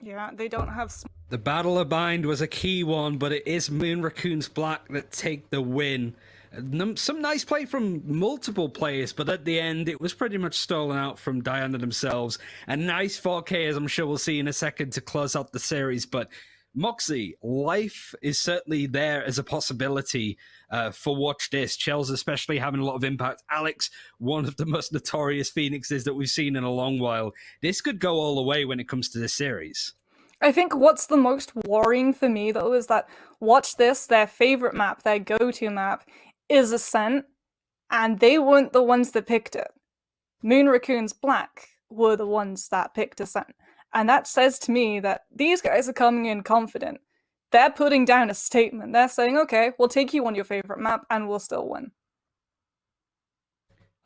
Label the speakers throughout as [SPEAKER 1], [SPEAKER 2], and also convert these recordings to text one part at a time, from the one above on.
[SPEAKER 1] Yeah, they don't have...
[SPEAKER 2] The Battle of Bind was a key one, but it is Moon Raccoons Black that take the win. Some nice play from multiple players, but at the end, it was pretty much stolen out from Diana themselves. A nice 4K, as I'm sure we'll see in a second, to close out the series. But Moxie, life is certainly there as a possibility for Watch This. Chels especially having a lot of impact. Alex, one of the most notorious Phoenixes that we've seen in a long while. This could go all the way when it comes to this series.
[SPEAKER 1] I think what's the most worrying for me, though, is that Watch This, their favorite map, their go-to map, is Ascent, and they weren't the ones that picked it. Moon Raccoons Black were the ones that picked Ascent. And that says to me that these guys are coming in confident. They're putting down a statement. They're saying, okay, we'll take you on your favorite map and we'll still win.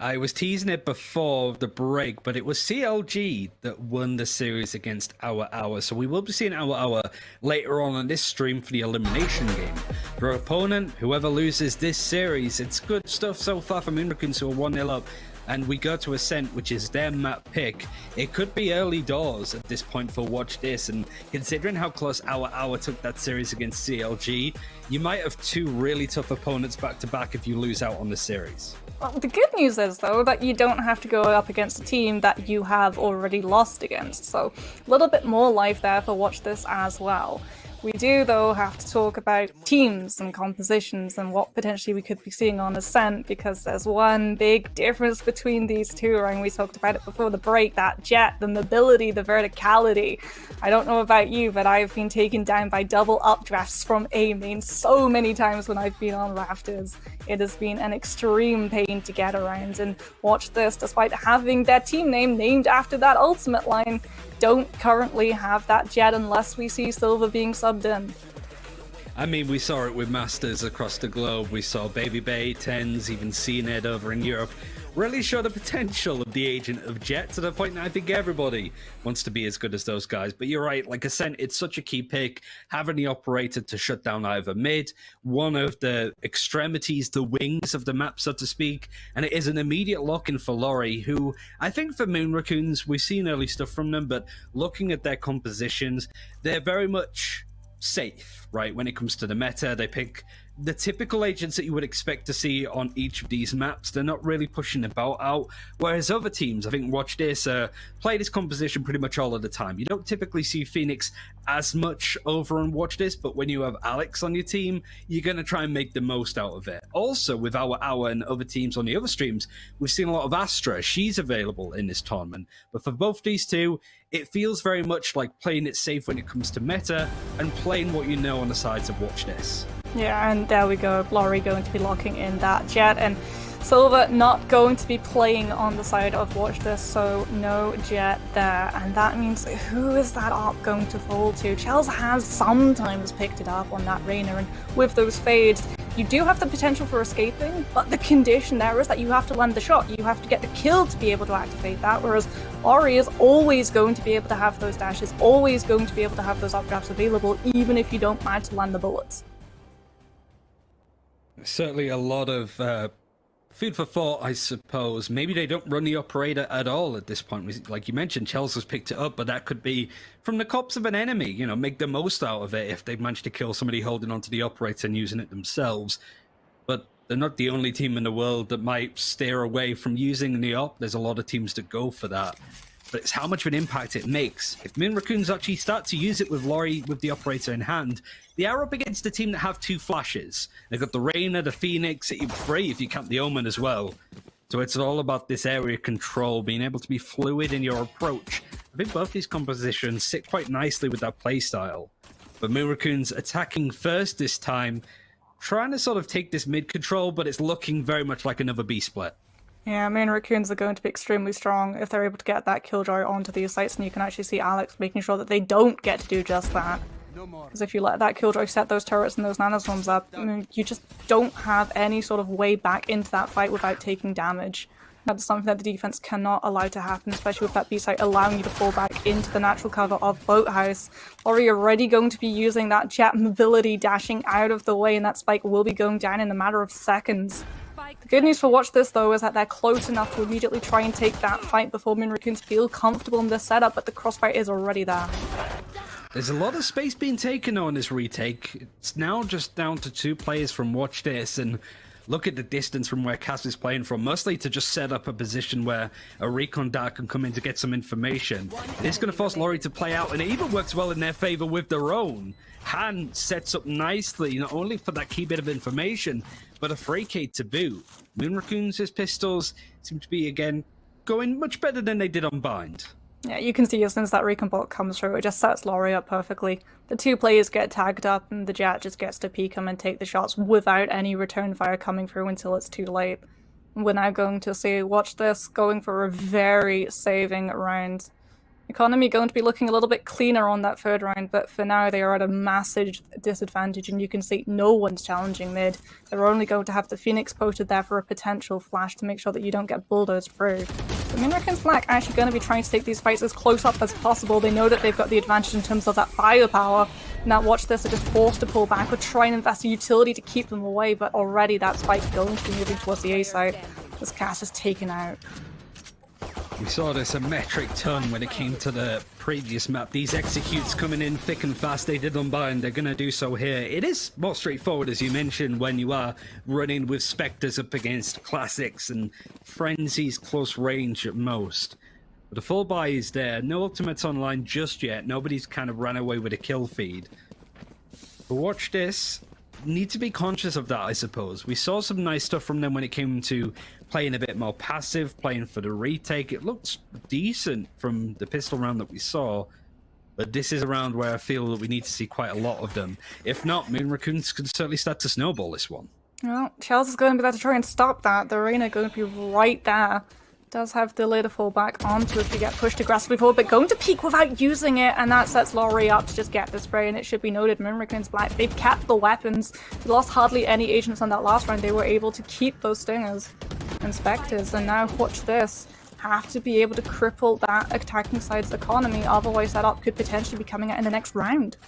[SPEAKER 2] I was teasing it before the break, but it was CLG that won the series against Our. So we will be seeing Our later on this stream for the elimination game. For opponent, whoever loses this series, it's good stuff so far for Moon Raccoons, who are 1-0 up. And we go to Ascent, which is their map pick. It could be early doors at this point for Watch This, and considering how close Our took that series against CLG, you might have two really tough opponents back-to-back if you lose out on the series.
[SPEAKER 1] Well, the good news is, though, that you don't have to go up against a team that you have already lost against, so a little bit more life there for Watch This as well. We do, though, have to talk about teams and compositions and what potentially we could be seeing on Ascent, because there's one big difference between these two, and we talked about it before the break, that jet, the mobility, the verticality. I don't know about you, but I've been taken down by double updrafts from A main so many times when I've been on rafters. It has been an extreme pain to get around, and Watch This, despite having their team name named after that ultimate line, don't currently have that jet unless we see Silver being subbed in.
[SPEAKER 2] I mean, we saw it with Masters across the globe. We saw Baby Bay, Tens, even CNED over in Europe really show the potential of the agent of Jet to the point that I think everybody wants to be as good as those guys. But you're right, like Ascent, it's such a key pick. Having the operator to shut down either mid, one of the extremities, the wings of the map, so to speak, and it is an immediate lock-in for Laurie, who I think for Moon Raccoons, we've seen early stuff from them, but looking at their compositions, they're very much safe, right? When it comes to the meta, they pick the typical agents that you would expect to see on each of these maps. They're not really pushing the bout out, whereas other teams, I think Watch This, play this composition pretty much all of the time. You don't typically see Phoenix as much over on Watch This, but when you have Alex on your team, you're going to try and make the most out of it. Also, with our and other teams on the other streams, we've seen a lot of Astra. She's available in this tournament. But for both these two, it feels very much like playing it safe when it comes to meta and playing what you know on the sides of Watch This.
[SPEAKER 1] Yeah, and there we go, Laurie going to be locking in that jet, and Silver not going to be playing on the side of Watch This, so no jet there, and that means who is that op going to fall to? Chels has sometimes picked it up on that Reyna, and with those fades, you do have the potential for escaping, but the condition there is that you have to land the shot, you have to get the kill to be able to activate that, whereas Ori is always going to be able to have those dashes, always going to be able to have those updrafts available, even if you don't manage to land the bullets.
[SPEAKER 2] Certainly a lot of food for thought, I suppose. Maybe they don't run the operator at all at this point. Like you mentioned, Chelsea's picked it up, but that could be from the cops of an enemy. You know, make the most out of it if they've managed to kill somebody holding onto the operator and using it themselves. But they're not the only team in the world that might steer away from using the op. There's a lot of teams that go for that. But it's how much of an impact it makes. If Moon Raccoons actually start to use it with Laurie, with the operator in hand, they are up against a team that have two flashes. They've got the Reyna, the Phoenix, even three if you count the Omen as well. So it's all about this area control, being able to be fluid in your approach. I think both these compositions sit quite nicely with that playstyle. But Moon Raccoons attacking first this time, trying to sort of take this mid control, but it's looking very much like another B split.
[SPEAKER 1] Yeah, Moon Raccoons are going to be extremely strong if they're able to get that killjoy onto these sites, and you can actually see Alex making sure that they don't get to do just that. Because if you let that killjoy set those turrets and those nanoswarms up, you just don't have any sort of way back into that fight without taking damage. That's something that the defense cannot allow to happen, especially with that B site allowing you to fall back into the natural cover of Boathouse. Laurie already going to be using that jet mobility, dashing out of the way, and that spike will be going down in a matter of seconds. The good news for Watch This, though, is that they're close enough to immediately try and take that fight before Moon Raccoons feel comfortable in this setup, but the crossfire is already there.
[SPEAKER 2] There's a lot of space being taken on this retake. It's now just down to 2 players from Watch This, and look at the distance from where Cass is playing from, mostly to just set up a position where a recon dart can come in to get some information. It's going to force Laurie to play out, and it even works well in their favor with their own. Han sets up nicely, not only for that key bit of information, but a Freakade to boot. Moon Raccoons' pistols seem to be, again, going much better than they did on Bind.
[SPEAKER 1] Yeah, you can see as soon as that recon bot comes through, it just sets Laurie up perfectly. The 2 players get tagged up, and the Jet just gets to peek him and take the shots without any return fire coming through until it's too late. We're now going to see, watch this, going for a very saving round. Economy going to be looking a little bit cleaner on that 3rd round, but for now they are at a massive disadvantage, and you can see no one's challenging mid. They're only going to have the Phoenix posted there for a potential flash to make sure that you don't get bulldozed through. The Raccoons Black actually going to be trying to take these fights as close up as possible. They know that they've got the advantage in terms of that firepower. Now watch this, are just forced to pull back or try and invest a utility to keep them away, but already that spike's going to be moving towards the A side. This Cass is taken out.
[SPEAKER 2] We saw this a metric ton when it came to the previous map. These executes coming in thick and fast. They did unbind. They're going to do so here. It is more straightforward, as you mentioned, when you are running with Spectres up against Classics and Frenzies close range at most. But the full buy is there. No ultimates online just yet. Nobody's kind of ran away with a kill feed. But watch this. Need to be conscious of that, I suppose. We saw some nice stuff from them when it came to playing a bit more passive, playing for the retake. It looks decent from the pistol round that we saw, but this is a round where I feel that we need to see quite a lot of them. If not, Moon Raccoons can certainly start to snowball this one.
[SPEAKER 1] Well, Chelsea is going to be there to try and stop that. The arena going to be right there. Does have the lid to fall back onto if you get pushed aggressively forward, but going to peek without using it, and that sets Laurie up to just get the spray. And it should be noted, Moon Raccoons Black, they've kept the weapons. They lost hardly any agents on that last round. They were able to keep those stingers and Spectres, and now watch this. Have to be able to cripple that attacking side's economy, otherwise that up could potentially be coming out in the next round.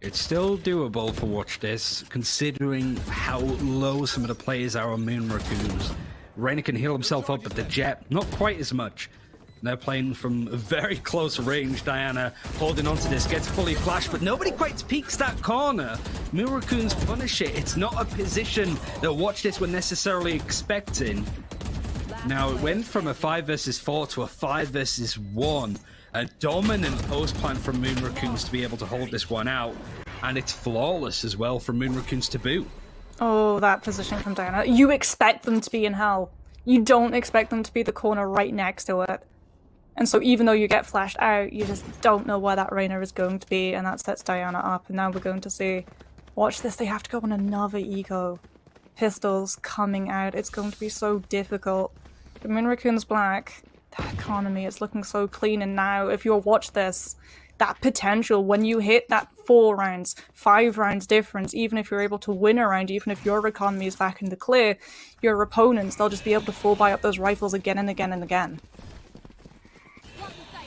[SPEAKER 2] It's still doable for Watch This, considering how low some of the players are on Moon Raccoons. Reyna can heal himself up, but the Jet, not quite as much. They're playing from a very close range. Diana holding onto this, gets fully flashed, but nobody quite peeks that corner. Moon Raccoons punish it. It's not a position that Watch This were necessarily expecting. Now, it went from a 5 versus 4 to a 5 versus 1. A dominant post plan from Moon Raccoons to be able to hold this one out. And it's flawless as well from Moon Raccoons to boot.
[SPEAKER 1] Oh, that position from Diana. You expect them to be in hell. You don't expect them to be the corner right next to it. And so even though you get flashed out, you just don't know where that Reyna is going to be, and that sets Diana up. And now we're going to see, watch this, they have to go on another eco. Pistols coming out. It's going to be so difficult. The Moon Raccoons Black, that economy is looking so clean, and now if you watch this, that potential when you hit that 4 rounds, 5 rounds difference, even if you're able to win a round, even if your economy is back in the clear, your opponents, they'll just be able to full buy up those rifles again and again and again.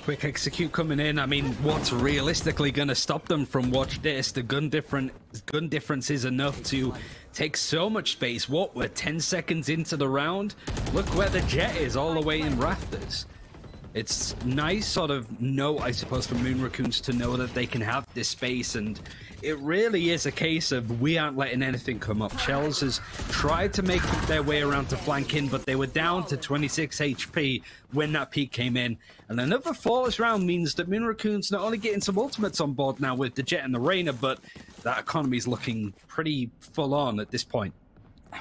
[SPEAKER 2] Quick execute coming in. I mean, what's realistically going to stop them from Watch This? The gun difference is enough to take so much space. What, we're 10 seconds into the round? Look where the Jet is, all the way in rafters. It's nice sort of note, I suppose, for Moon Raccoons to know that they can have this space, and it really is a case of we aren't letting anything come up. Shells has tried to make their way around to flank in, but they were down to 26 HP when that peak came in. And another flawless round means that Moon Raccoons not only getting some ultimates on board now with the Jet and the Reyna, but that economy is looking pretty full on at this point.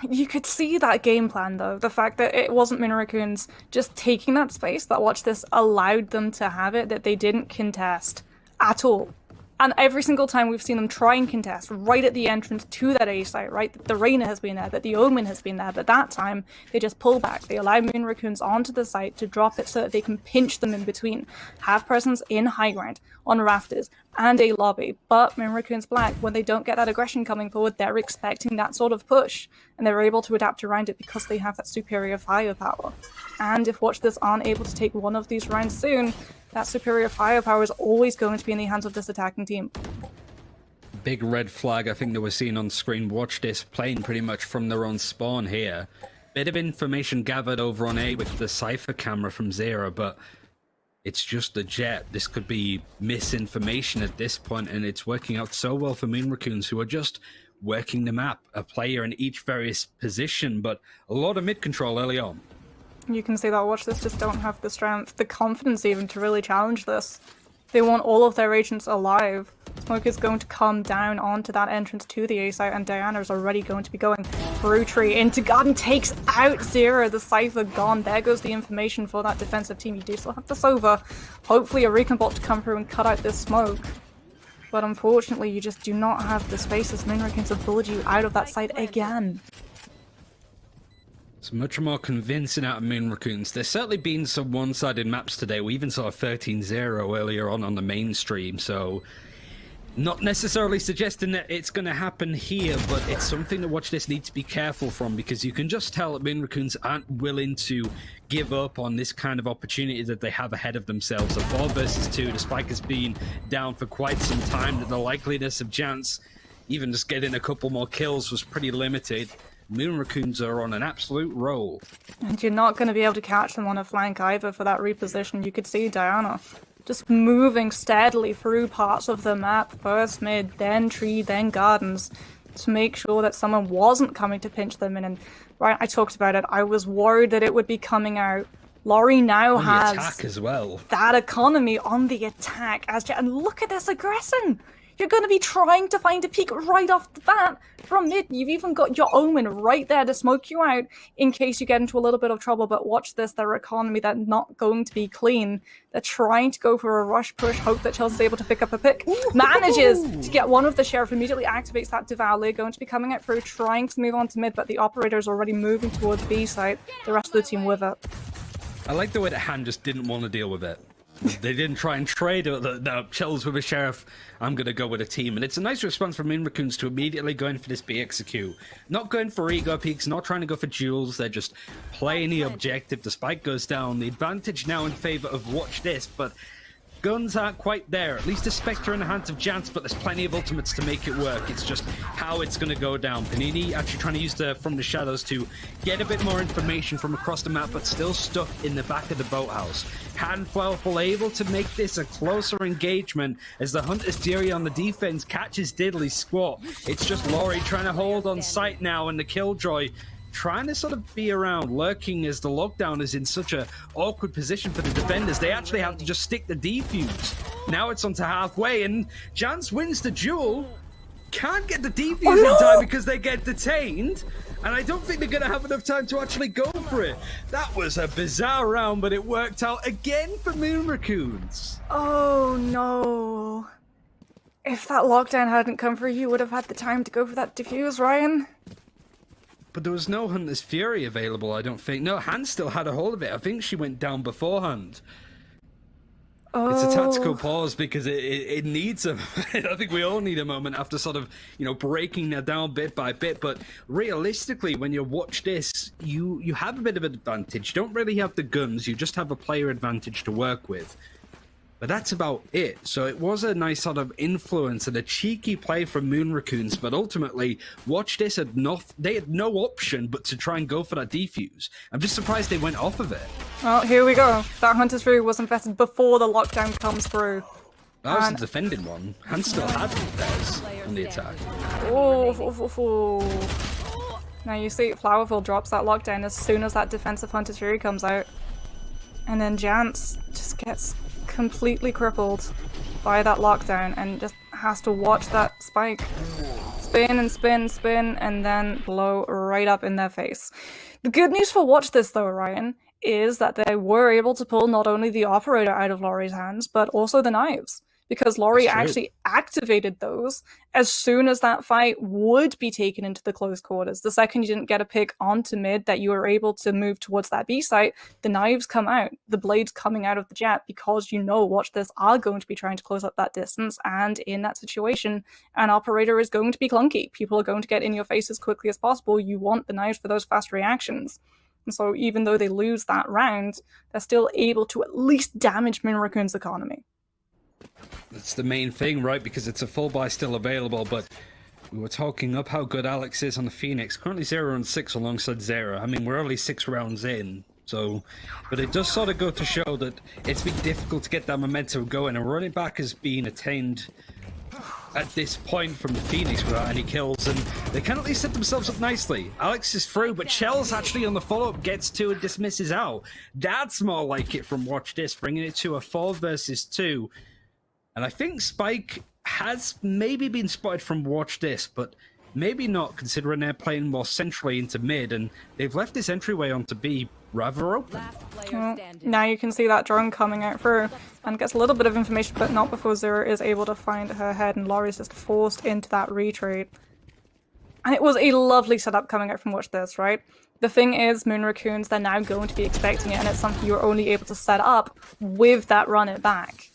[SPEAKER 1] You could see that game plan, though. The fact that it wasn't Moon Raccoons just taking that space, that watch this allowed them to have it, that they didn't contest at all. And every single time we've seen them try and contest right at the entrance to that A site, right? That the Reyna has been there, that the Omen has been there, but that time they just pull back. They allow Moon Raccoons onto the site to drop it so that they can pinch them in between. Have presence in high ground, on rafters, and a lobby. But Moon Raccoons Black, when they don't get that aggression coming forward, they're expecting that sort of push. And they're able to adapt around it because they have that superior firepower. And if Watch This aren't able to take one of these rounds soon, that superior firepower is always going to be in the hands of this attacking team.
[SPEAKER 2] Big red flag I think that we're seeing on screen. Watch This playing pretty much from their own spawn here. Bit of information gathered over on A with the Cypher camera from Zera, but It's just the Jet. This could be misinformation at this point, and it's working out so well for Moon Raccoons, who are just working the map, a player in each various position, but a lot of mid control early on.
[SPEAKER 1] You can see that Watch This just don't have the strength, the confidence even to really challenge this. They want all of their agents alive. Smoke is going to come down onto that entrance to the A site, and Diana is already going to be going through tree into garden, takes out Zero, the Cypher gone. There goes the information for that defensive team. You do still have this over. Hopefully a recon bot to come through and cut out this smoke. But unfortunately, you just do not have the space as Moon Raccoons have bullied you out of that site again.
[SPEAKER 2] It's much more convincing out of Moon Raccoons. There's certainly been some one-sided maps today. We even saw a 13-0 earlier on the mainstream, so not necessarily suggesting that it's going to happen here, but it's something that Watch This needs to be careful from, because you can just tell that Moon Raccoons aren't willing to give up on this kind of opportunity that they have ahead of themselves. A 4 versus 2, the spike has been down for quite some time, that the likeliness of Jance even just getting a couple more kills was pretty limited. Moon Raccoons are on an absolute roll.
[SPEAKER 1] And you're not going to be able to catch them on a flank either for that reposition. You could see Diana just moving steadily through parts of the map, first mid, then tree, then gardens, to make sure that someone wasn't coming to pinch them in. And right, I talked about it, I was worried that it would be coming out. Laurie now has
[SPEAKER 2] attack as well.
[SPEAKER 1] That economy on the attack, and look at this aggression! You're going to be trying to find a peek right off the bat from mid. You've even got your Omen right there to smoke you out in case you get into a little bit of trouble. But watch this, their economy, they're not going to be clean. They're trying to go for a rush push, hope that Chelsea's able to pick up a pick. Manages to get one of the Sheriff, immediately activates that Devour. They're going to be coming out through, trying to move on to mid, but the operator's already moving towards B site. The rest of the team with it.
[SPEAKER 2] I like the way that Han just didn't want to deal with it. They didn't try and trade it. No, Chels with a Sheriff, I'm going to go with a team. And it's a nice response from Moon Raccoons to immediately going for this BXQ. Not going for ego peaks, not trying to go for duels. They're just playing the objective. The spike goes down. The advantage now in favor of Watch This, but guns aren't quite there. At least a Spectre in the hands of Jance, but there's plenty of ultimates to make it work. It's just how it's going to go down. Panini actually trying to use From the Shadows to get a bit more information from across the map, but still stuck in the back of the boathouse. Handful able to make this a closer engagement as the Hunter's Fury on the defense catches Diddley's squat. It's just Laurie trying to hold on sight now, and the Killjoy trying to sort of be around, lurking as the lockdown is in such a awkward position for the defenders. They actually have to just stick the defuse. Now it's on to halfway, and Jance wins the duel. Can't get the defuse in time because they get detained, and I don't think they're going to have enough time to actually go for it. That was a bizarre round, but it worked out again for Moon Raccoons.
[SPEAKER 1] Oh no. If that lockdown hadn't come through, you would have had the time to go for that defuse, Ryan.
[SPEAKER 2] But there was no Hunter's Fury available, I don't think. No, Han still had a hold of it. I think she went down beforehand. Oh. It's a tactical pause because it needs a... I think we all need a moment after sort of, breaking that down bit by bit. But realistically, when you watch this, you have a bit of an advantage. You don't really have the guns. You just have a player advantage to work with. But that's about it. So it was a nice sort of influence and a cheeky play from Moon Raccoons, but ultimately, Watch This they had no option but to try and go for that defuse. I'm just surprised they went off of it.
[SPEAKER 1] Well, here we go. That Hunter's Fury was infested before the lockdown comes through.
[SPEAKER 2] That was the defending one. Han still had theirs on the attack.
[SPEAKER 1] Oh. Now you see Flowerfield drops that lockdown as soon as that defensive Hunter's Fury comes out. And then Jance just gets completely crippled by that lockdown and just has to watch that spike spin and spin, spin, and then blow right up in their face. The good news for Watch This though, Ryan, is that they were able to pull not only the operator out of Laurie's hands, but also the knives. Because Laurie actually activated those as soon as that fight would be taken into the close quarters. The second you didn't get a pick onto mid that you were able to move towards that B site, the knives come out, the blades coming out of the Jet, because Watch This are going to be trying to close up that distance, and in that situation, an operator is going to be clunky. People are going to get in your face as quickly as possible. You want the knives for those fast reactions. And so even though they lose that round, they're still able to at least damage Moon Raccoon's economy.
[SPEAKER 2] That's the main thing, right? Because it's a full buy still available, but we were talking up how good Alex is on the Phoenix. Currently 0-6 alongside Zera. I mean, we're only 6 rounds in, So, but it does sort of go to show that it's been difficult to get that momentum going, and running back has been attained at this point from the Phoenix without any kills, and they can at least set themselves up nicely. Alex is through, but Chell's actually on the follow-up, gets 2 and dismisses out. That's more like it from Watch This, bringing it to a 4 versus 2. And I think Spike has maybe been spotted from Watch This, but maybe not, considering they're playing more centrally into mid, and they've left this entryway on to B rather open.
[SPEAKER 1] Well, now you can see that drone coming out through and gets a little bit of information, but not before Zero is able to find her head, and Laurie's just forced into that retreat. And it was a lovely setup coming out from Watch This, right? The thing is, Moon Raccoons, they're now going to be expecting it, and it's something you're only able to set up with that run it back.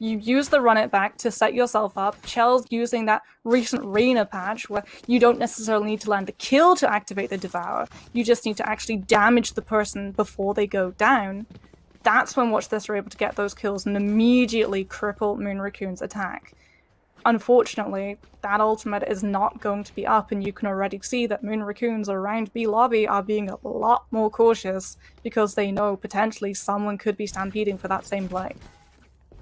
[SPEAKER 1] You use the run it back to set yourself up. Chell's using that recent Reyna patch where you don't necessarily need to land the kill to activate the Devour. You just need to actually damage the person before they go down. That's when Watch This are able to get those kills and immediately cripple Moon Raccoon's attack. Unfortunately, that ultimate is not going to be up, and you can already see that Moon Raccoons around B lobby are being a lot more cautious because they know potentially someone could be stampeding for that same play.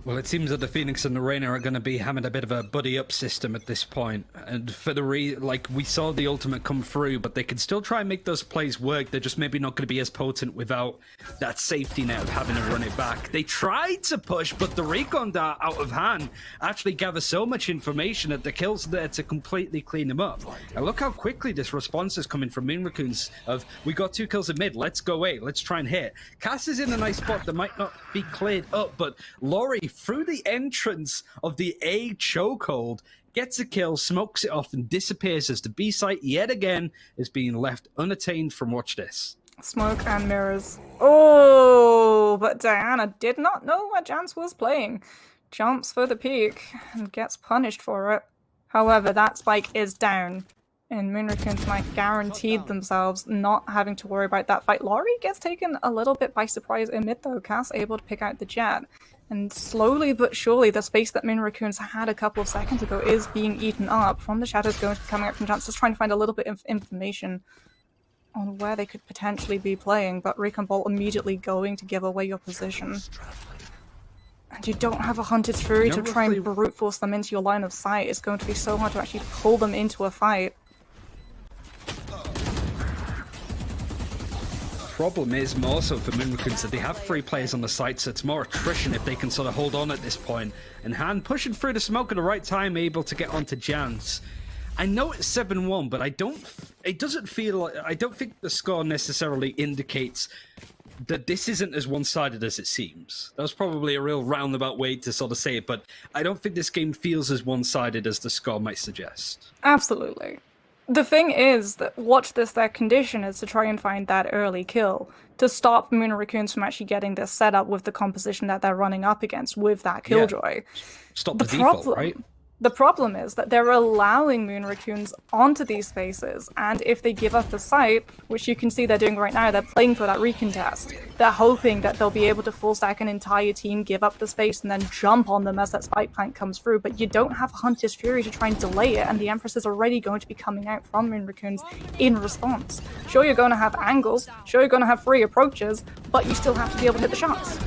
[SPEAKER 2] Well, it seems that the Phoenix and the Reyna are going to be having a bit of a buddy-up system at this point. And for the like, we saw the ultimate come through, but they can still try and make those plays work. They're just maybe not going to be as potent without that safety net of having to run it back. They tried to push, but the recon dart out of hand actually gathers so much information that the kills there to completely clean them up. And look how quickly this response is coming from Moon Raccoons of, we got 2 kills in mid, let's go A, let's try and hit. Cass is in a nice spot that might not be cleared up, but Laurie, through the entrance of the A chokehold, gets a kill, smokes it off, and disappears as the B site yet again is being left unattained from Watch This.
[SPEAKER 1] Smoke and mirrors. Oh, but Diana did not know where Jance was playing. Jumps for the peak and gets punished for it. However, that spike is down, and Moon Raccoons might guaranteed themselves not having to worry about that fight. Laurie gets taken a little bit by surprise in mid though. Cass able to pick out the Jet. And slowly but surely, the space that Moon Raccoons had a couple of seconds ago is being eaten up from the shadows going to be coming out from Jance, just trying to find a little bit of information on where they could potentially be playing, but Recon Bolt immediately going to give away your position. And you don't have a Hunted Fury to try and brute force them into your line of sight. It's going to be so hard to actually pull them into a fight.
[SPEAKER 2] Problem is more so for Moon Raccoons that they have 3 players on the site, so it's more attrition if they can sort of hold on at this point. And Han pushing through the smoke at the right time, able to get onto Jance. I know it's 7-1, but I don't think the score necessarily indicates that this isn't as one-sided as it seems. That was probably a real roundabout way to sort of say it, but I don't think this game feels as one-sided as the score might suggest.
[SPEAKER 1] Absolutely. The thing is that Watch This, their condition is to try and find that early kill, to stop Moon Raccoons from actually getting this set up with the composition that they're running up against with that Killjoy.
[SPEAKER 2] Stop the default, right?
[SPEAKER 1] The problem is that they're allowing Moon Raccoons onto these spaces, and if they give up the site, which you can see they're doing right now, they're playing for that recontest. They're hoping that they'll be able to full stack an entire team, give up the space, and then jump on them as that spike plant comes through, but you don't have Hunter's Fury to try and delay it, and the Empress is already going to be coming out from Moon Raccoons in response. Sure, you're going to have angles, sure, you're going to have free approaches, but you still have to be able to hit the shots.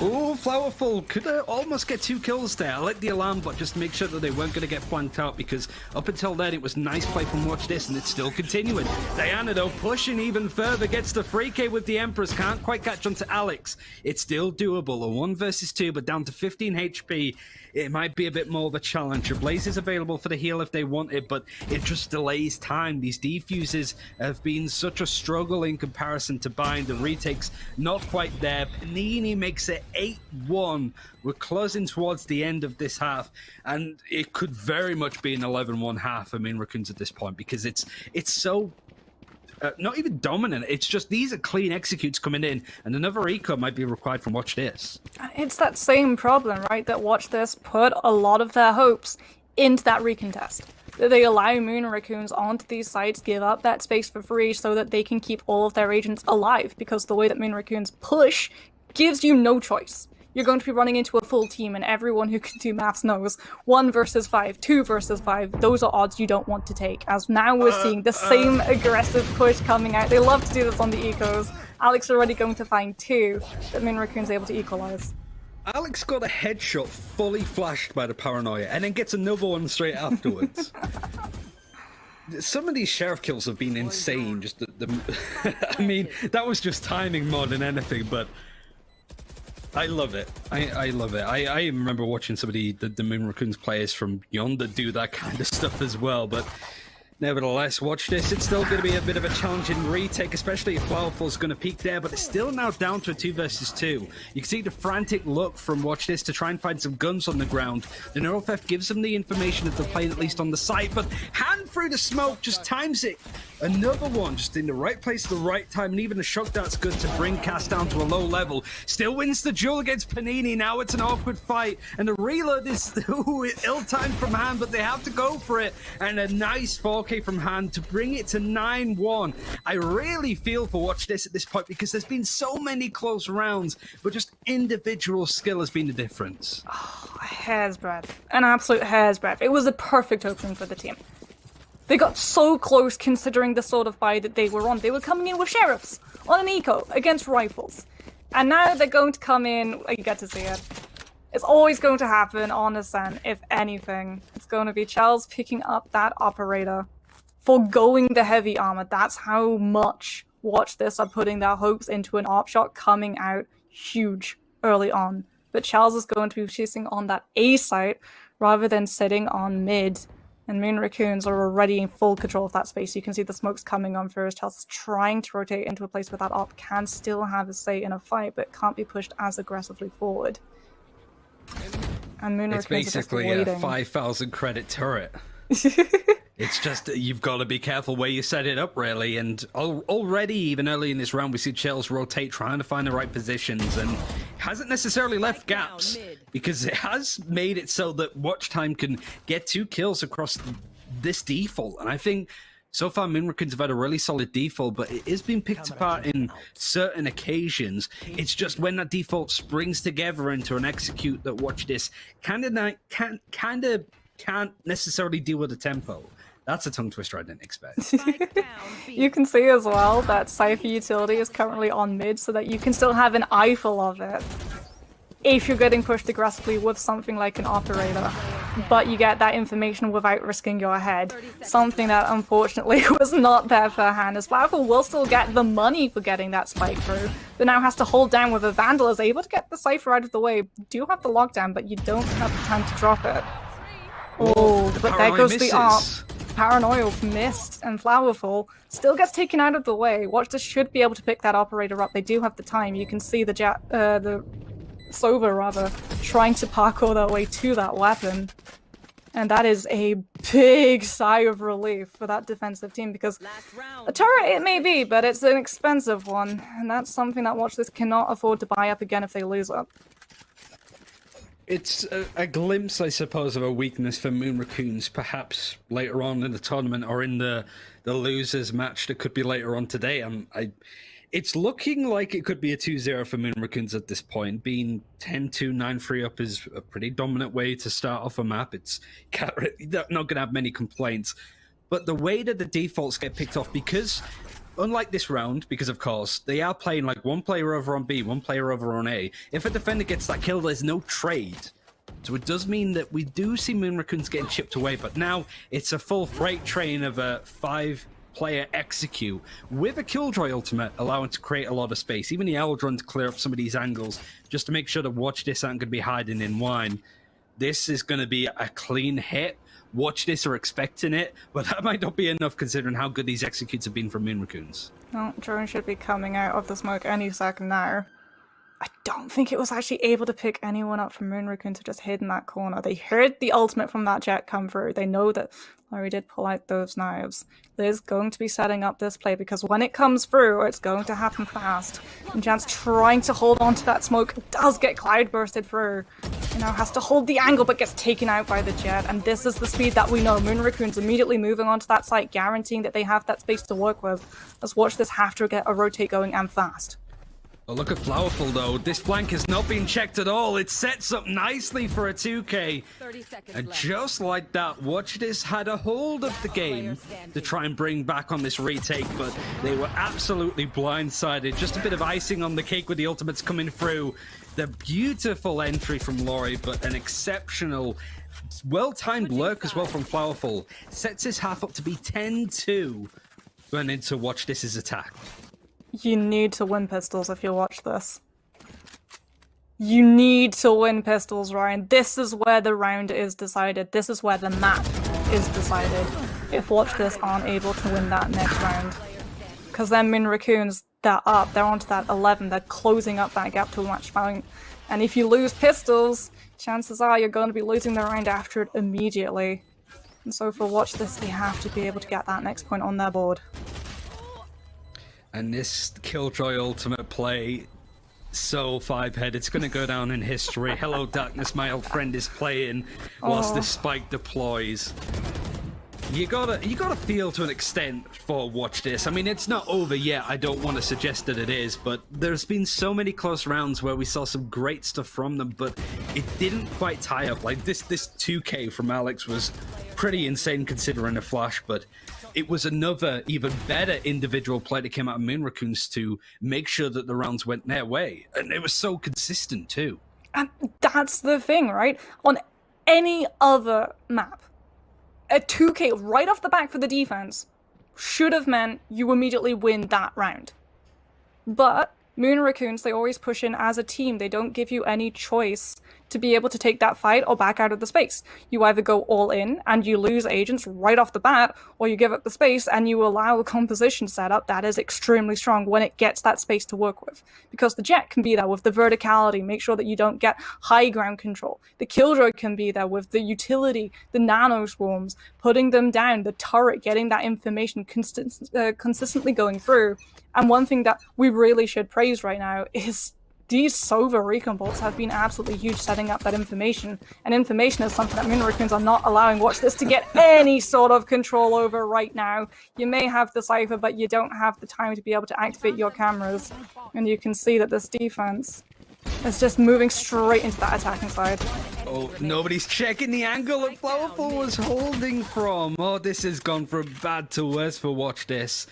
[SPEAKER 2] Oh, Flowerful could almost get 2 kills there. I like the alarm, but just make sure that they weren't going to get flanked out, because up until then it was nice play from Watch This, and it's still continuing. Diana, though, pushing even further, gets the 3K with the Empress, can't quite catch onto Alex. It's still doable, a 1 versus 2, but down to 15 HP. It might be a bit more of a challenge. Your Blaze is available for the heal if they want it, but it just delays time. These defuses have been such a struggle in comparison to Bind. The retake's not quite there. Panini makes it 8-1. We're closing towards the end of this half, and it could very much be an 11-1 half for Moon Raccoons at this point, because it's so not even dominant. It's just these are clean executes coming in, and another eco might be required from Watch This.
[SPEAKER 1] It's that same problem, right? That Watch This put a lot of their hopes into that recontest. That they allow Moon Raccoons onto these sites, give up that space for free so that they can keep all of their agents alive, because the way that Moon Raccoons push gives you no choice. you're going to be running into a full team, and everyone who can do maths knows 1 versus 5, 2 versus 5, those are odds you don't want to take. As now we're seeing the same aggressive push coming out. They love to do this on the ecos. Alex already going to find 2, but Moon Raccoon's able to equalize.
[SPEAKER 2] Alex got a headshot fully flashed by the paranoia, and then gets another one straight afterwards. Some of these sheriff kills have been insane. Just I mean, that was just timing more than anything, but I love it. I love it. I remember watching some of the Moon Raccoons players from Yonder do that kind of stuff as well, but nevertheless, watch this. It's still going to be a bit of a challenging retake, especially if Flowerful's going to peak there, but it's still now down to a 2 versus 2. You can see the frantic look from Watch This to try and find some guns on the ground. The neural theft gives them the information that they're playing at least on the site, but hand through the smoke just times it. Another one just in the right place at the right time, and even the shock dart's good to bring Cass down to a low level. Still wins the duel against Panini. Now it's an awkward fight, and the reload is ill-timed from Hand, but they have to go for it, and a nice 4K from Hand to bring it to 9-1. I really feel for Watch This at this point, because there's been so many close rounds, but just individual skill has been the difference.
[SPEAKER 1] Oh, a hair's breadth. An absolute hair's breadth. It was a perfect opening for the team. They got so close considering the sort of buy that they were on. They were coming in with sheriffs on an eco against rifles. And now they're going to come in, you get to see it. It's always going to happen on Ascent, if anything. It's going to be Charles picking up that operator, foregoing the heavy armor. That's how much Watch This are putting their hopes into an op shot coming out huge early on. But Charles is going to be chasing on that A site rather than sitting on mid. And Moon Raccoons are already in full control of that space. You can see the smokes coming on first. Charles is trying to rotate into a place where that op can still have a say in a fight, but can't be pushed as aggressively forward. And Moon Raccoons
[SPEAKER 2] It's basically
[SPEAKER 1] are just
[SPEAKER 2] a 5,000 credit turret. It's just, you've got to be careful where you set it up, really. And already, even early in this round, we see Chels rotate, trying to find the right positions, and hasn't necessarily left gaps, because it has made it so that watch time can get 2 kills across this default. And I think so far, Moon Raccoons have had a really solid default, but it is being picked apart in certain occasions. It's just when that default springs together into an execute that Watch This can't necessarily deal with the tempo. That's a tongue twister I didn't expect.
[SPEAKER 1] You can see as well that Cypher utility is currently on mid, so that you can still have an eyeful of it if you're getting pushed aggressively with something like an operator. But you get that information without risking your head. Something that unfortunately was not there for Hand. As Flowerful will still get the money for getting that spike through, but now has to hold down with a Vandal, is able to get the Cypher out of the way. You do have the lockdown, but you don't have the time to drop it. Oh, but there goes the ARP. Paranoia missed, and Flowerful still gets taken out of the way. Watch This should be able to pick that operator up. They do have the time. You can see the Sova rather trying to parkour their way to that weapon, and that is a big sigh of relief for that defensive team, because a turret it may be, but it's an expensive one, and that's something that Watch This cannot afford to buy up again if they lose it.
[SPEAKER 2] It's a glimpse, I suppose, of a weakness for Moon Raccoons, perhaps later on in the tournament or in the losers match that could be later on today. It's looking like it could be a 2-0 for Moon Raccoons at this point. Being 10-2, 9-3 up is a pretty dominant way to start off a map. It's not going to have many complaints. But the way that the defaults get picked off, because unlike this round, because of course, they are playing like one player over on B, one player over on A. If a defender gets that kill, there's no trade. So it does mean that we do see Moon Raccoons getting chipped away, but now it's a full freight train of a 5-player execute with a Killjoy ultimate, allowing to create a lot of space. Even the Eldron to clear up some of these angles, just to make sure that Watch This aren't going to be hiding in wine. This is going to be a clean hit. Watch This are expecting it, but that might not be enough considering how good these executes have been from Moon Raccoons.
[SPEAKER 1] Well, drone should be coming out of the smoke any second now. I don't think it was actually able to pick anyone up from Moon Raccoon to just hid in that corner. They heard the ultimate from that jet come through. They know that Larry did pull out those knives. Liz going to be setting up this play, because when it comes through, it's going to happen fast. And Jan's trying to hold on to that smoke, does get cloud bursted through. You know, has to hold the angle, but gets taken out by the jet. And this is the speed that we know. Moon Raccoon's immediately moving onto that site, guaranteeing that they have that space to work with. Let's Watch This have to get a rotate going and fast.
[SPEAKER 2] Oh, look at Flowerful, though. This flank has not been checked at all. It sets up nicely for a 2K. And just like that, Watch This had a hold of the game to try and bring back on this retake, but they were absolutely blindsided. Just a bit of icing on the cake with the ultimates coming through. The beautiful entry from Laurie, but an exceptional, well-timed lurk as well from Flowerful. Sets his half up to be 10-2 going into Watch This's attack.
[SPEAKER 1] You need to win pistols if you watch this. You need to win pistols, Ryan. This is where the round is decided. This is where the map is decided. If Watch This aren't able to win that next round. Because then Moon Raccoons, they're up. They're onto that 11. They're closing up that gap to a match point. And if you lose pistols, chances are you're going to be losing the round after it immediately. And so for Watch This, they have to be able to get that next point on their board.
[SPEAKER 2] And this Killjoy ultimate play, so 5-head, it's going to go down in history. Hello Darkness, my old friend is playing whilst this spike deploys. You gotta feel to an extent for Watch This. I mean, it's not over yet. I don't want to suggest that it is, but there's been so many close rounds where we saw some great stuff from them, but it didn't quite tie up. Like this 2K from Alex was pretty insane considering a flash, but it was another even better individual play that came out of Moon Raccoons to make sure that the rounds went their way. And it was so consistent too.
[SPEAKER 1] And that's the thing, right? On any other map, a 2K right off the back for the defense should have meant you immediately win that round. But Moon Raccoons, they always push in as a team. They don't give you any choice to be able to take that fight or back out of the space. You either go all in and you lose agents right off the bat, or you give up the space and you allow a composition setup that is extremely strong when it gets that space to work with. Because the Jet can be there with the verticality, make sure that you don't get high ground control. The Killjoy can be there with the utility, the nano swarms, putting them down, the turret, getting that information consistently going through. And one thing that we really should praise right now is these Sova recon bolts have been absolutely huge setting up that information. And information is something that Moon Raccoons are not allowing Watch This to get any sort of control over right now. You may have the Cypher, but you don't have the time to be able to activate your cameras. And you can see that this defense is just moving straight into that attacking side.
[SPEAKER 2] Oh, nobody's checking the angle that Flowerful was holding from. Oh, this has gone from bad to worse for Watch This.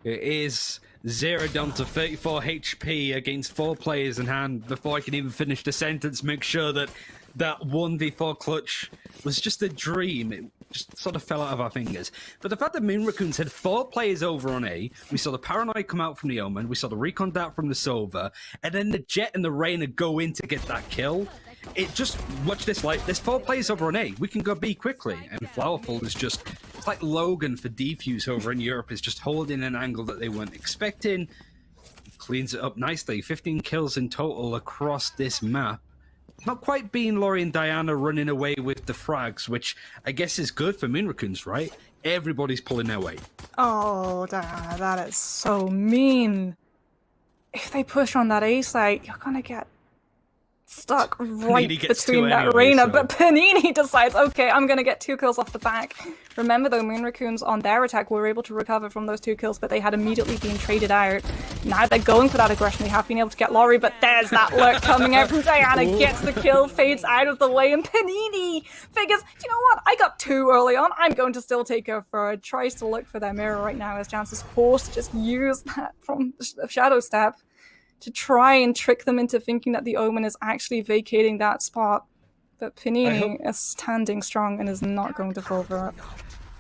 [SPEAKER 2] It is 0 down to 34 HP against 4 players in hand. Before I can even finish the sentence, make sure that that 1v4 clutch was just a dream. It just sort of fell out of our fingers. But the fact that Moon Raccoons had 4 players over on A, we saw the Paranoid come out from the Omen, we saw the Recon dart from the Sova, and then the Jet and the Reyna go in to get that kill. It just, Watch This, like, there's 4 players over on A, we can go B quickly. And Flowerful is just, it's like Logan for Defuse over in Europe, is just holding an angle that they weren't expecting. Cleans it up nicely, 15 kills in total across this map. Not quite being Laurie and Diana running away with the frags, which I guess is good for Moon Raccoons, right? Everybody's pulling their weight.
[SPEAKER 1] Oh, Diana, that is so mean. If they push on that A site, you're gonna get stuck right between that Reyna, so. But Panini decides, okay, I'm gonna get 2 kills off the back. Remember though, Moon Raccoons on their attack were able to recover from those 2 kills, but they had immediately been traded out. Now they're going for that aggression. They have been able to get Laurie, but there's that lurk coming out from Diana, gets the kill, fades out of the way, and Panini figures, you know what, I got 2 early on, I'm going to still take her third. Tries to look for their mirror right now as Chance is forced to just use that from the Shadow Step to try and trick them into thinking that the Omen is actually vacating that spot. But Panini is standing strong and is not going to fall for it.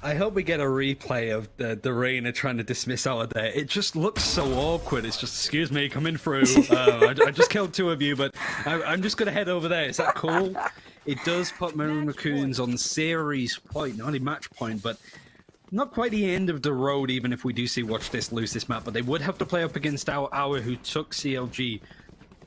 [SPEAKER 2] I hope we get a replay of the Reyna trying to dismiss out of there. It just looks so awkward. It's just, excuse me, coming through. I just killed 2 of you, but I'm just going to head over there. Is that cool? It does put Moon Raccoons on series point, not only match point, but not quite the end of the road, even if we do see Watch This lose this map, but they would have to play up against our who took CLG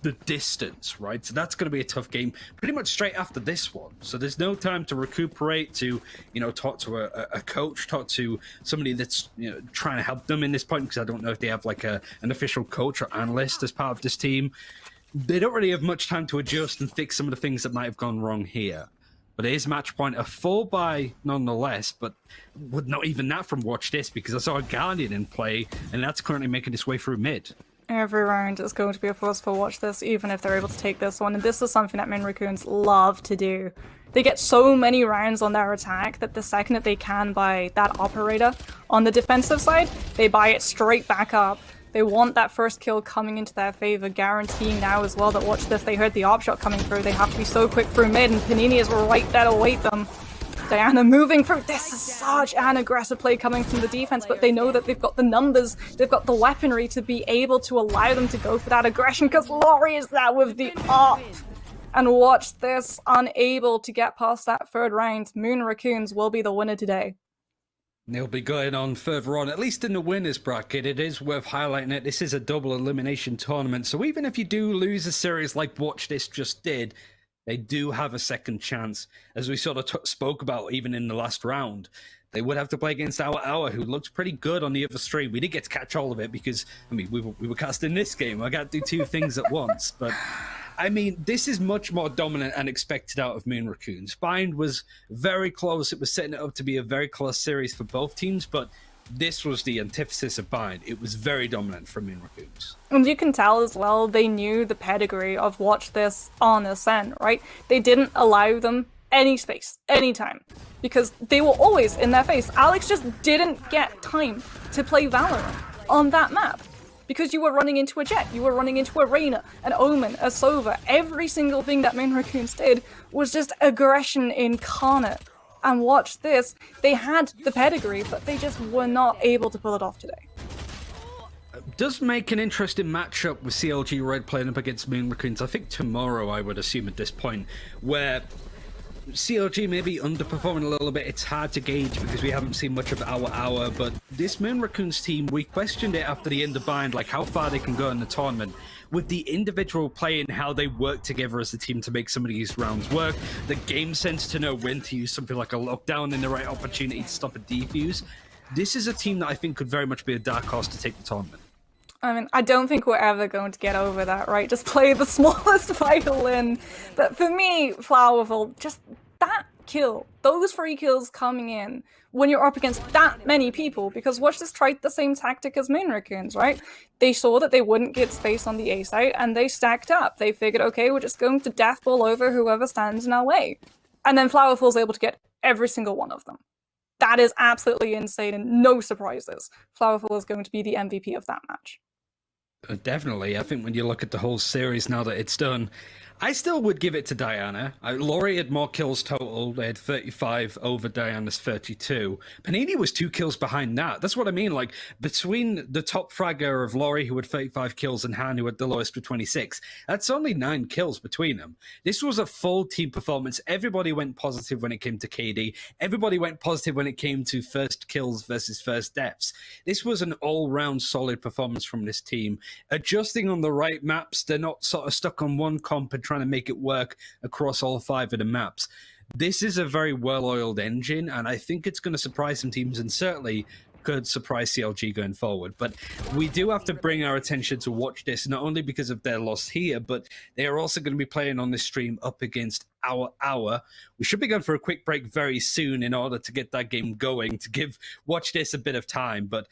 [SPEAKER 2] the distance, right? So that's going to be a tough game pretty much straight after this one. So there's no time to recuperate, to, you know, talk to a coach, talk to somebody that's, you know, trying to help them in this point, because I don't know if they have like an official coach or analyst as part of this team. They don't really have much time to adjust and fix some of the things that might have gone wrong here. But it is match point, a full buy nonetheless, but with not even that from Watch This, because I saw a Guardian in play, and that's currently making its way through mid.
[SPEAKER 1] Every round is going to be a forceful watch this, even if they're able to take this one. And this is something that Raccoons love to do. They get so many rounds on their attack that the second that they can buy that operator on the defensive side, they buy it straight back up. They want that first kill coming into their favor, guaranteeing now as well that watch this, they heard the op shot coming through. They have to be so quick through mid, and Panini is right there to await them. Diana moving through. This is such an aggressive play coming from the defense, but they know that they've got the numbers, they've got the weaponry to be able to allow them to go for that aggression, because Laurie is there with the op. And watch this, unable to get past that third round. Moon Raccoons will be the winner today.
[SPEAKER 2] They'll be going on further on, at least in the winners bracket. It is worth highlighting it. This is a double elimination tournament, so even if you do lose a series like Watch This just did, they do have a second chance. As we sort of spoke about even in the last round, they would have to play against our who looked pretty good on the other stream. We didn't get to catch all of it because, I mean, we were casting this game. I got to do two things at once. But, I mean, this is much more dominant and expected out of Moon Raccoons. Bind was very close. It was setting it up to be a very close series for both teams, but this was the antithesis of Bind. It was very dominant for Moon Raccoons.
[SPEAKER 1] And you can tell as well, they knew the pedigree of Watch This on Ascent, right? They didn't allow them any space, any time, because they were always in their face. Alex just didn't get time to play Valorant on that map, because you were running into a Jet, you were running into a Reyna, an Omen, a Sova. Every single thing that Moon Raccoons did was just aggression incarnate. And watch this, they had the pedigree, but they just were not able to pull it off today.
[SPEAKER 2] Does make an interesting matchup with CLG Red playing up against Moon Raccoons. I think tomorrow, I would assume at this point, where CLG may be underperforming a little bit. It's hard to gauge because we haven't seen much of our, but this Moon Raccoons team, we questioned it after the end of Bind, like how far they can go in the tournament. With the individual play and how they work together as a team to make some of these rounds work, the game sense to know when to use something like a lockdown in the right opportunity to stop a defuse. This is a team that I think could very much be a dark horse to take the tournament.
[SPEAKER 1] I mean, I don't think we're ever going to get over that, right? Just play the smallest violin. But for me, Flowerful, just that kill, those 3 kills coming in when you're up against that many people, because Watch This tried the same tactic as Moon Raccoons, right? They saw that they wouldn't get space on the A site, and they stacked up. They figured, okay, we're just going to deathball over whoever stands in our way. And then Flowerful's able to get every single one of them. That is absolutely insane, and no surprises. Flowerful is going to be the MVP of that match.
[SPEAKER 2] Definitely. I think when you look at the whole series now that it's done, I still would give it to Diana. Laurie had more kills total. They had 35 over Diana's 32. Panini was 2 kills behind that. That's what I mean. Like, between the top fragger of Laurie, who had 35 kills, and Han, who had the lowest with 26, that's only 9 kills between them. This was a full team performance. Everybody went positive when it came to KD. Everybody went positive when it came to first kills versus first deaths. This was an all-round solid performance from this team. Adjusting on the right maps, they're not sort of stuck on one comp and trying to make it work across all 5 of the maps. This is a very well-oiled engine, and I think it's going to surprise some teams, and certainly could surprise CLG going forward. But we do have to bring our attention to Watch This, not only because of their loss here, but they are also going to be playing on this stream up against our. We should be going for a quick break very soon in order to get that game going, to give Watch This a bit of time. But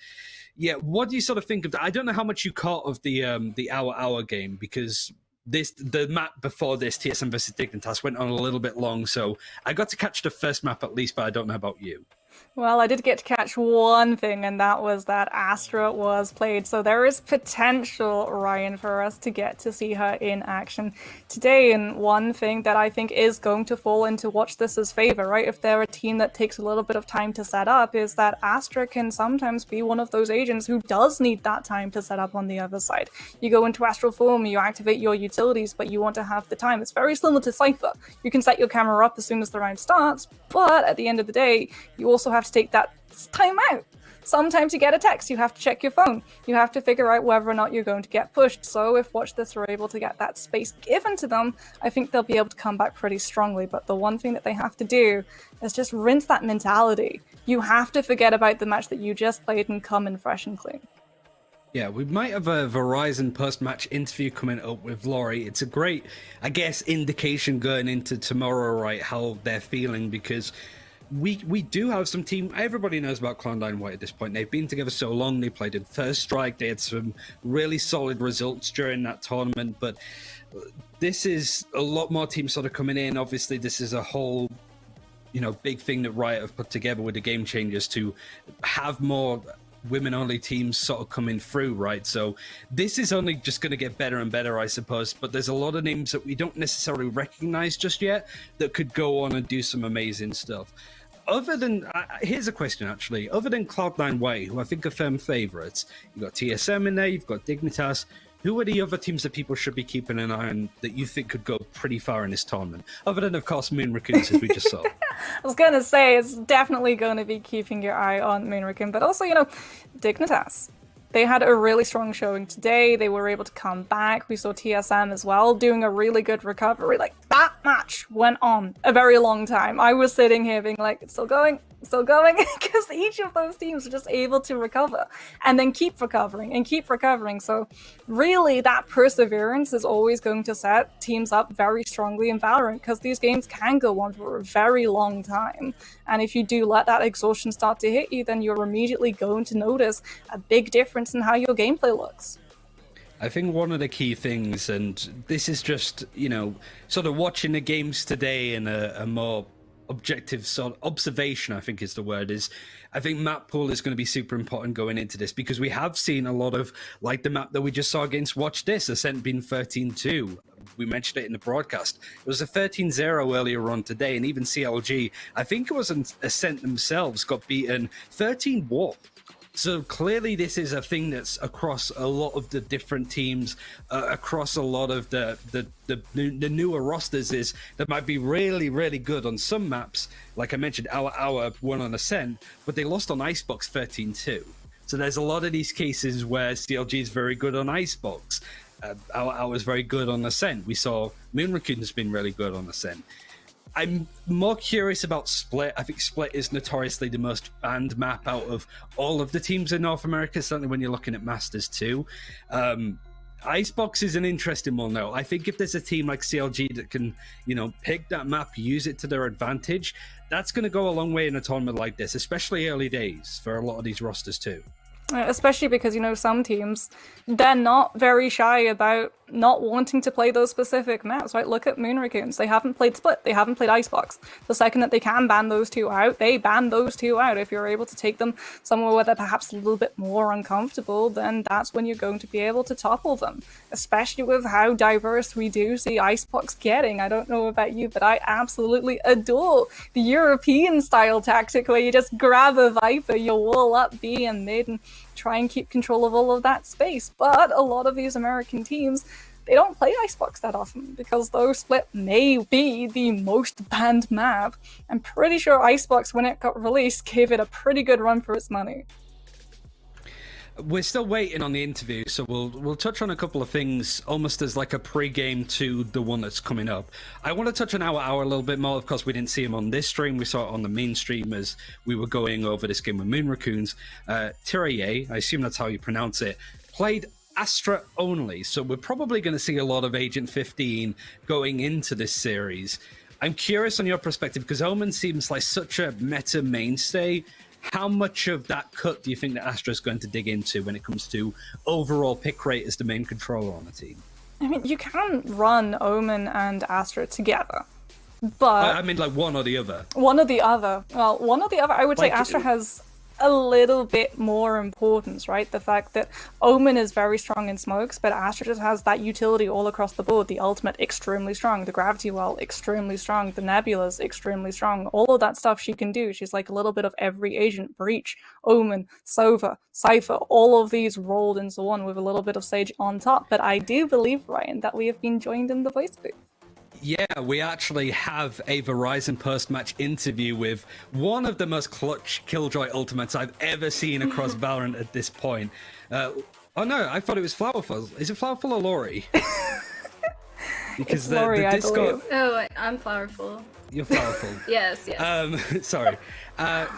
[SPEAKER 2] yeah, what do you sort of think of that? I don't know how much you caught of the our game, because the map before this, TSM versus Dignitas, went on a little bit long, so I got to catch the first map at least, but I don't know about you.
[SPEAKER 1] Well, I did get to catch one thing, and that was that Astra was played. So there is potential, Ryan, for us to get to see her in action today. And one thing that I think is going to fall into Watch This's favor, right? If they're a team that takes a little bit of time to set up, is that Astra can sometimes be one of those agents who does need that time to set up on the other side. You go into Astral Form, you activate your utilities, but you want to have the time. It's very similar to Cypher. You can set your camera up as soon as the round starts, but at the end of the day, you also have to take that time out. Sometimes you get a text, you have to check your phone. You have to figure out whether or not you're going to get pushed. So if Watch This are able to get that space given to them, I think they'll be able to come back pretty strongly. But the one thing that they have to do is just rinse that mentality. You have to forget about the match that you just played and come in fresh and clean.
[SPEAKER 2] Yeah, we might have a Verizon post-match interview coming up with Laurie. It's a great, I guess, indication going into tomorrow, right, how they're feeling, because we do have some team. Everybody knows about Cloud9 White at this point. They've been together so long. They played in First Strike. They had some really solid results during that tournament. But this is a lot more teams sort of coming in. Obviously, this is a whole, big thing that Riot have put together with the Game Changers to have more women-only teams sort of coming through, right? So this is only just going to get better and better, I suppose. But there's a lot of names that we don't necessarily recognize just yet that could go on and do some amazing stuff. Other than, here's a question actually. Other than Cloud9 White, who I think are firm favorites, you've got TSM in there, you've got Dignitas. Who are the other teams that people should be keeping an eye on that you think could go pretty far in this tournament? Other than, of course, Moon Raccoons, as we just saw.
[SPEAKER 1] I was going to say, it's definitely going to be keeping your eye on Moon Raccoon, but also, Dignitas. They had a really strong showing today. They were able to come back. We saw TSM as well doing a really good recovery. Like, that match went on a very long time. I was sitting here being like, it's still going, because each of those teams are just able to recover and then keep recovering and keep recovering. So really that perseverance is always going to set teams up very strongly in Valorant, because these games can go on for a very long time. And if you do let that exhaustion start to hit you, then you're immediately going to notice a big difference in how your gameplay looks.
[SPEAKER 2] I think one of the key things, and this is just, sort of watching the games today in a more objective sort of observation, I think is the word, is I think map pool is going to be super important going into this, because we have seen a lot of, like the map that we just saw against Watch This, Ascent being 13-2. We mentioned it in the broadcast. It was a 13-0 earlier on today, and even CLG, I think it was Ascent themselves, got beaten 13-1. So clearly this is a thing that's across a lot of the different teams, across a lot of the newer rosters, is that might be really, really good on some maps. Like I mentioned, our won on Ascent, but they lost on Icebox 13-2. So there's a lot of these cases where CLG is very good on Icebox. Our is very good on Ascent. We saw Moon Raccoon has been really good on Ascent. I'm more curious about Split. I think Split is notoriously the most banned map out of all of the teams in North America, certainly when you're looking at Masters too. Icebox is an interesting one, though. I think if there's a team like CLG that can, pick that map, use it to their advantage, that's going to go a long way in a tournament like this, especially early days for a lot of these rosters too.
[SPEAKER 1] Especially because, some teams, they're not very shy about not wanting to play those specific maps, right? Look at Moon Raccoons. They haven't played Split. They haven't played Icebox. The second that they can ban those two out, they ban those two out. If you're able to take them somewhere where they're perhaps a little bit more uncomfortable, then that's when you're going to be able to topple them. Especially with how diverse we do see Icebox getting. I don't know about you, but I absolutely adore the European style tactic where you just grab a Viper, you wall up B and mid, and try and keep control of all of that space. But a lot of these American teams, they don't play Icebox that often, because though Split may be the most banned map, I'm pretty sure Icebox, when it got released, gave it a pretty good run for its money.
[SPEAKER 2] We're still waiting on the interview, so we'll touch on a couple of things almost as like a pre-game to the one that's coming up. I want to touch on our a little bit more. Of course, we didn't see him on this stream. We saw it on the main stream as we were going over this game with Moon Raccoons. Tiraye, I assume that's how you pronounce it, played Astra only, so we're probably going to see a lot of Agent 15 going into this series. I'm curious on your perspective, because Omen seems like such a meta mainstay. How much of that cut do you think that Astra is going to dig into when it comes to overall pick rate as the main controller on the team?
[SPEAKER 1] I mean, you can run Omen and Astra together, but...
[SPEAKER 2] I mean, like one or the other.
[SPEAKER 1] One or the other. Well, one or the other, I would say Astra has a little bit more importance, right? The fact that Omen is very strong in smokes, but Astra just has that utility all across the board. The ultimate, extremely strong. The gravity well, extremely strong. The nebulas, extremely strong. All of that stuff she can do. She's like a little bit of every agent. Breach, Omen, Sova, Cypher, all of these rolled into one with a little bit of Sage on top. But I do believe, Ryan, that we have been joined in the voice booth.
[SPEAKER 2] Yeah, we actually have a Verizon post-match interview with one of the most clutch Killjoy ultimates I've ever seen across Valorant at this point. Oh no, I thought it was Flowerful. Is it Flowerful or Lori? Because
[SPEAKER 1] it's Lori,
[SPEAKER 2] the Discord...
[SPEAKER 3] Oh, I'm Flowerful.
[SPEAKER 2] You're Flowerful.
[SPEAKER 3] Yes.
[SPEAKER 2] Sorry.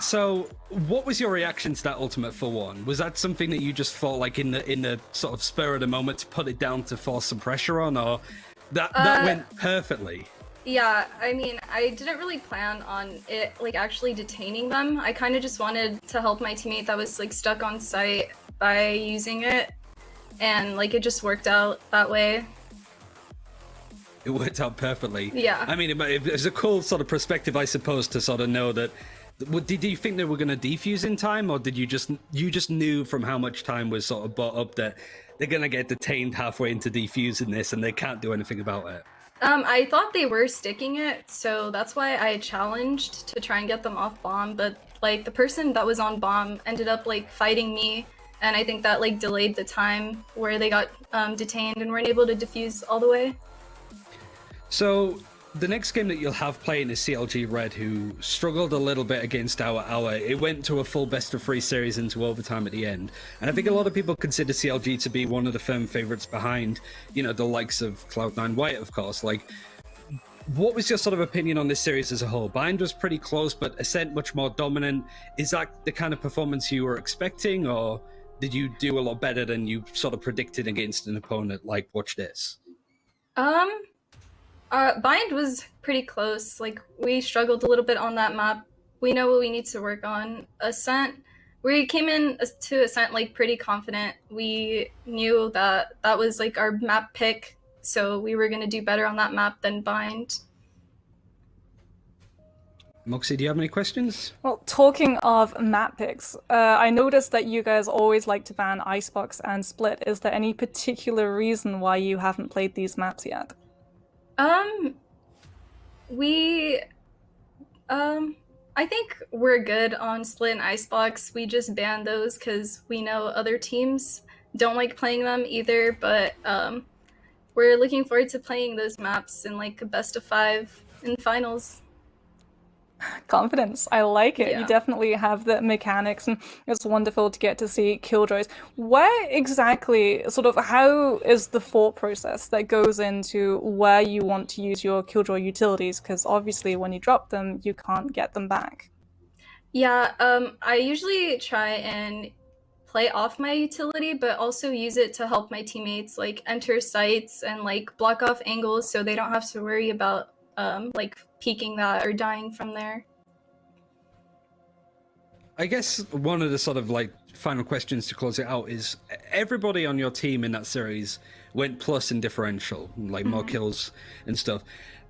[SPEAKER 2] So what was your reaction to that ultimate for one? Was that something that you just thought like in the sort of spur of the moment to put it down to force some pressure on, or... That went perfectly?
[SPEAKER 3] Yeah, I mean, I didn't really plan on it like actually detaining them. I kind of just wanted to help my teammate that was like stuck on site by using it, and like it just worked out that way.
[SPEAKER 2] It worked out perfectly.
[SPEAKER 3] Yeah.
[SPEAKER 2] I mean, it was a cool sort of perspective, I suppose, to sort of know that. Did you think they were going to defuse in time, or did you just knew from how much time was sort of bought up that they're going to get detained halfway into defusing this and they can't do anything about it?
[SPEAKER 3] I thought they were sticking it, so that's why I challenged to try and get them off bomb, but like the person that was on bomb ended up like fighting me, and I think that like delayed the time where they got detained and weren't able to defuse all the way.
[SPEAKER 2] So the next game that you'll have playing is CLG Red, who struggled a little bit against our. It went to a full best-of-3 series into overtime at the end. And I think a lot of people consider CLG to be one of the firm favorites behind, you know, the likes of Cloud9 White, of course. Like, what was your sort of opinion on this series as a whole? Bind was pretty close, but Ascent much more dominant. Is that the kind of performance you were expecting, or did you do a lot better than you sort of predicted against an opponent like Watch This?
[SPEAKER 3] Bind was pretty close. Like, we struggled a little bit on that map. We know what we need to work on. Ascent, we came in to Ascent like pretty confident. We knew that that was like our map pick, so we were going to do better on that map than Bind.
[SPEAKER 2] Moxie, do you have any questions?
[SPEAKER 1] Well, talking of map picks, I noticed that you guys always like to ban Icebox and Split. Is there any particular reason why you haven't played these maps yet?
[SPEAKER 3] I think we're good on Split and Icebox. We just banned those because we know other teams don't like playing them either, but we're looking forward to playing those maps in like a best of 5 in finals.
[SPEAKER 1] Confidence. I like it.
[SPEAKER 3] Yeah.
[SPEAKER 1] You definitely have the mechanics, and it's wonderful to get to see killjoys. Where exactly, sort of, how is the thought process that goes into where you want to use your killjoy utilities? Because obviously when you drop them, you can't get them back.
[SPEAKER 3] Yeah, I usually try and play off my utility, but also use it to help my teammates like enter sites and like block off angles so they don't have to worry about like peeking that or dying from there.
[SPEAKER 2] I guess one of the sort of like final questions to close it out is everybody on your team in that series went plus in differential, like more kills and stuff.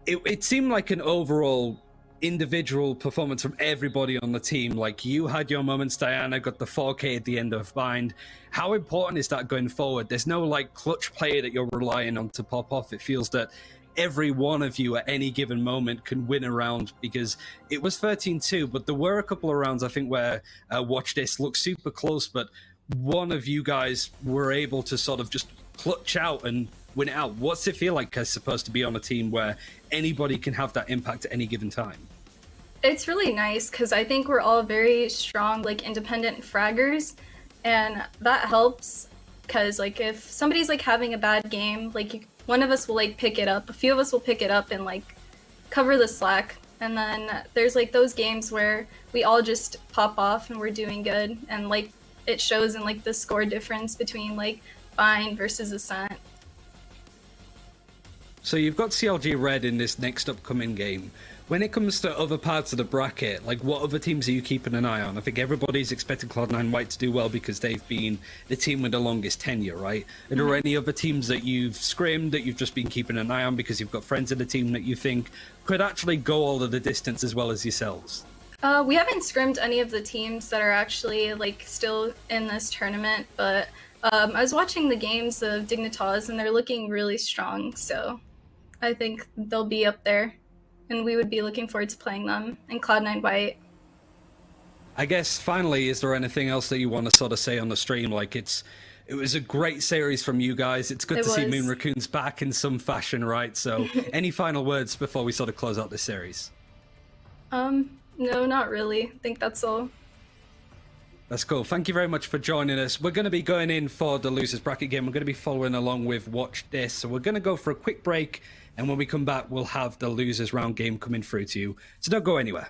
[SPEAKER 2] It seemed like an overall individual performance from everybody on the team. Like, you had your moments, Diana got the 4K at the end of Bind. How important is that going forward? There's no like clutch player that you're relying on to pop off. It feels that every one of you at any given moment can win a round, because it was 13-2, but there were a couple of rounds I think where Watch This looked super close, but one of you guys were able to sort of just clutch out and win it out. What's it feel like, I suppose, to be on a team where anybody can have that impact at any given time?
[SPEAKER 3] It's really nice because I think we're all very strong, like independent fraggers, and that helps because like if somebody's like having a bad game, like one of us will like pick it up, a few of us will pick it up and like cover the slack, and then there's like those games where we all just pop off and we're doing good, and like it shows in like the score difference between like Bind versus Ascent.
[SPEAKER 2] So you've got CLG Red in this next upcoming game. When it comes to other parts of the bracket, like what other teams are you keeping an eye on? I think everybody's expecting Cloud9 White to do well because they've been the team with the longest tenure, right? Are there any other teams that you've scrimmed that you've just been keeping an eye on because you've got friends in the team that you think could actually go all of the distance as well as yourselves?
[SPEAKER 3] We haven't scrimmed any of the teams that are actually like still in this tournament, but I was watching the games of Dignitas and they're looking really strong, so I think they'll be up there, and we would be looking forward to playing them in Cloud9 White.
[SPEAKER 2] I guess finally, is there anything else that you want to sort of say on the stream? Like, it was a great series from you guys. It's good to see Moon Raccoons back in some fashion, right? So any final words before we sort of close out this series?
[SPEAKER 3] No, not really. I think that's all.
[SPEAKER 2] That's cool. Thank you very much for joining us. We're going to be going in for the losers bracket game. We're going to be following along with Watch This. So we're going to go for a quick break, and when we come back, we'll have the losers round game coming through to you. So don't go anywhere.